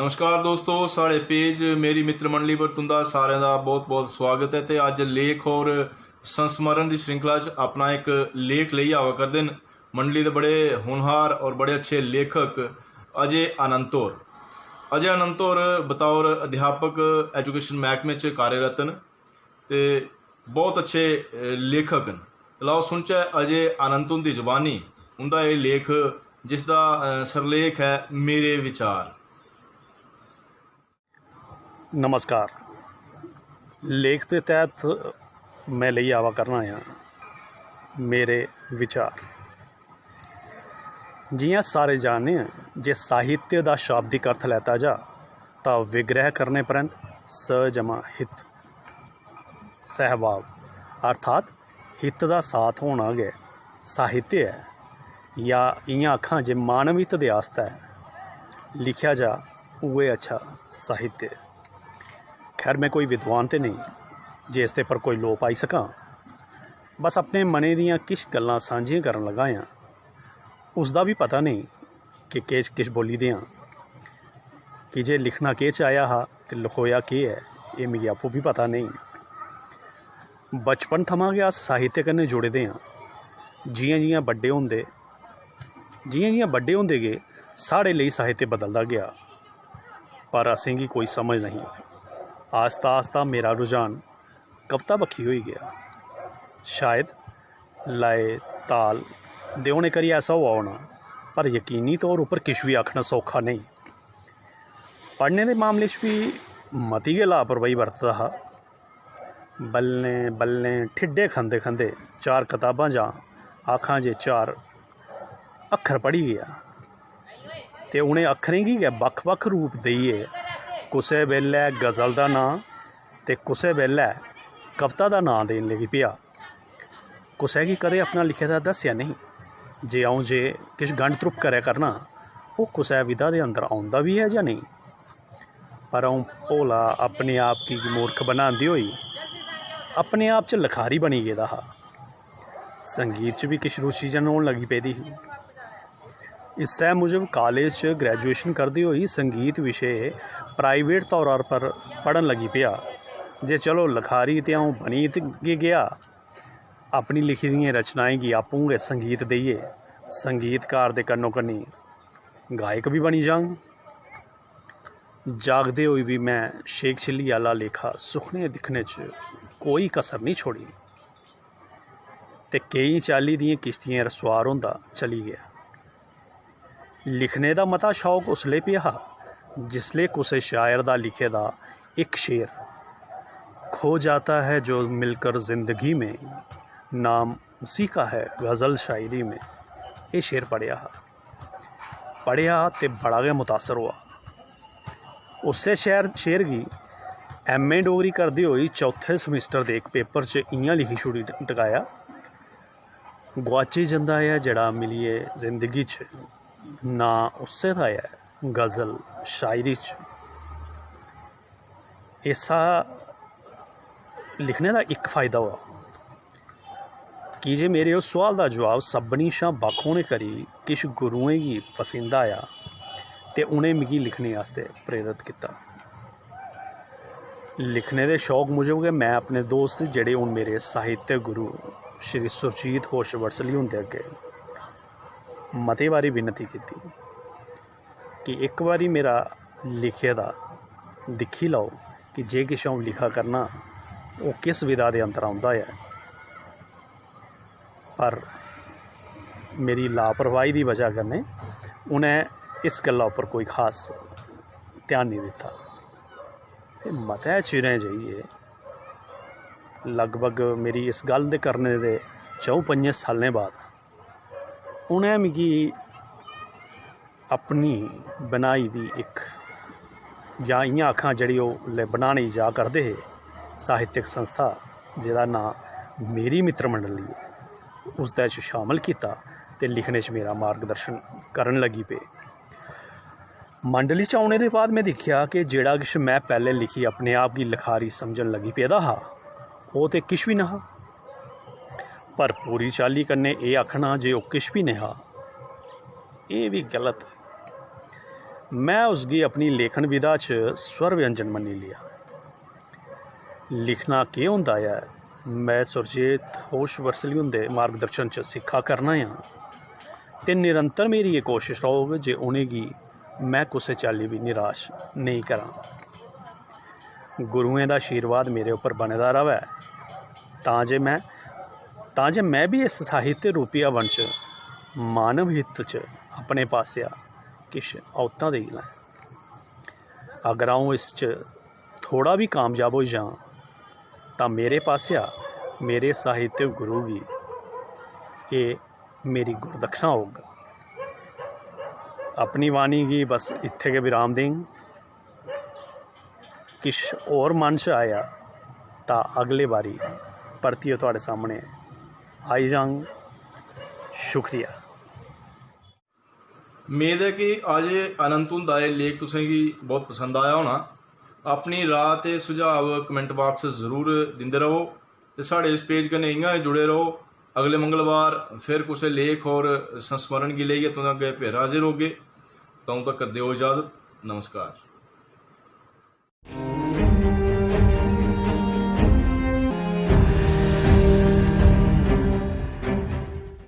नमस्कार दोस्तों, साढ़े पेज मेरी मित्र मंडली पर तुंदा सारें दा बहुत बहुत स्वागत है। तो अज लेख और संस्मरण की श्रृंखला च अपना एक लेख लेइयै आवा करदे न मंडली के बड़े होनहार और बड़े अच्छे लेखक अजय अनंत होर बतौर अध्यापक एजुकेशन महकमे च कार्यरत न ते बहुत अच्छे लेखक न। लाओ सुनचै अजय अनंत हुंदी जबानी उंदा ये लेख जिसका सरलेख है मेरे विचार। नमस्कार। लेख के तहत मैं ले आवा करना है मेरे विचार। जियां सारे जानने हैं जे साहित्य का शाब्दिक अर्थ लैता जा तो विग्रह करने परंत स जमा हित सहभाव अर्थात हित का साथ होना गै साहित्य है। या इयां आखां जे मानव हित दे आस्ते लिखा जा उए अच्छा साहित्य है। खैर मैं कोई विद्वान तो नहीं जे इसते पर कोई लो पाई सकां, बस अपने मने दियां किश गल्लां सांझियां करन लगा हाँ। उसका भी पता नहीं कि किश बोली दियां कि जे लिखना के चाया हा ते लिखोया के है, ये मिगी आपू भी पता नहीं। बचपन थमां गै अस साहित्य कन्नै जुड़े दे हाँ। जियां जियां बड्डे होंदे गए साढ़े लिए साहित्य बदलदा गया, पर असेंगी कोई समझ नहीं। आस्ता आस्ता मेरा रुझान कविता बक्खी होई गया। शायद लय ताल दे होने करी ऐसा हुआ होना, पर यकीनी तौर पर किश भी आखना सौखा नहीं। पढ़ने के मामले भी मती गै लापरवाही बरतदा हा। बल्लें ठिड्डे खंदे खंदे चार कताबां जां आखां जे चार अक्खर पढ़ी गया ते उन्हें अक्खरें गी गै बक्ख बक्ख रूप देइयै कुसै बेल्लै गज़ल का नां ते कुसै बेल्लै कविता का नां देन लगी पिया। कुसै गी कदें अपना लिखे दा दस्सेआ नहीं। जे अऊं जे किश गंढ त्रुप करै करना वो कुसै विधा दे अंदर आउंदा भी है जां नहीं, पर अऊं भोला अपने आप गी मूर्ख बनांदे होई अपने आप च लखारी बनी गेदा हा। संगीत च भी किश रुचि जन होन लगी पेदी ही। इस्सै मुजब कॉलेज च ग्रैजुएशन करते हुए संगीत विषय प्राइवेट तौर पर पढ़न लगी पिया। जे चलो लखारी तो अऊं बनी गै गया, अपनी लिखी दियां रचनाएं गी आपूं गै संगीत देइयै संगीतकार दे कन्नो कन्नी गायक भी बनी जांग। जागदे हुए भी मैं शेख चिल्ली आला लेखा सुखने दिखने च कोई कसर नहीं छोड़ी ते कई चाली दियां किश्तियां रसवार होंदा चली गया। लिखने का मता शौक उसले पे हा जिसले कुसे शायर दा लिखे दा एक शेर खो जाता है जो मिलकर ज़िंदगी में, नाम उसी का है गज़ल शायरी में। ये शेर पढ़िया ते बड़ा गै मुतासर हुआ। उस्से शेर गी MA डोगरी करदे होई चौथे समिस्टर दे एक पेपर च इयां लिखी छुड़ी टकाया। गुआची जंदा है जड़ा मिलिए जिंदगी च, ना उससे दा है गज़ल शायरी च। ऐसा लिखने का एक फ़ायदा हुआ कि जे मेरे उस सवाल का जवाब सभनीं शा बक्ख होने करी किश गुरुएं गी पसंद आया ते उन्हें मिगी लिखने आस्ते प्रेरित किया। लिखने के शौक मुजब गै मैं अपने दोस्त जेड़े हूँ मेरे साहित्य गुरु श्री सुरजीत होश वरसली हुंदे अग्गे मते बारी विनती की कि एक बारी मेरा लिखे दा दिखी लाओ कि जे किश अऊं लिखा करना वो किस विधा दे अंदर आउंदा है। पर मेरी लापरवाही की वजह कन्नै उन्हें इस गल्ला उपर कोई खास ध्यान नहीं दिता। मते चिरें जाइए लगभग मेरी इस गल दे करने दे 4-5 सालें बाद उन्हें मिगी अपनी बनाई दी एक जां इयां आखां जड़ी ओल्ले बनाने जा करदे हे साहित्यक संस्था जिहदा नां मेरी मित्र मंडली है, उसदे च शामिल किया ते लिखने च मेरा मार्गदर्शन करन लगी पे। मंडली च आने के बाद मैं दिखा कि जेड़ा किश मैं पहले लिखी अपने आप की लिखारी समझन लगी पेदा हा वो तो किश भी नहा। पर पूरी चाली कन्नै ये आखना जे वो किश भी नहीं हा ये भी गलत। मैं उसकी अपनी लेखन विधा च स्वर व्यंजन मन्नी लिया। लिखना केह् होंदा है मैं सुरजीत होश वर्सली हुंदे मार्गदर्शन च सिक्खा करना आं ते निरंतर मेरी ये कोशिश रहोग जे उनेंगी मैं कुसै चाल्ली भी निराश नहीं करां। गुरुएं दा आशीर्वाद मेरे उपर बने दा रवै तां जे मैं भी इस साहित्य रूपी हवन च मानव हित च अपने पासेआ किश औतां देई लां। अगर अऊं इस च थोड़ा भी कामयाब हो जां तां मेरे पासेआ मेरे साहित्य गुरु गी एह् मेरी गुरदक्षिणा होग। अपनी वाणी गी बस इत्थे गै विराम देंग। किश होर मन च आया तां अगले बारी परतियै तुहाड़े सामने आई जांग। शुक्रिया। मेद है कि अज अनंत हुंदा एह् लेख तुसेंगी बहुत पसंद आया होना। अपनी राय ते सुझाव कमेंट बाक्स जरूर दिंदे रहो ते साढ़े इस पेज कन्नै इ'यां गै जुड़े रहो। अगले मंगलवार फिर कुछ लेख और संस्मरण गी लेइयै तुं'दे अग्गें फिर हाजिर होगे। तदूं तक्कर देओ इजाजत। नमस्कार।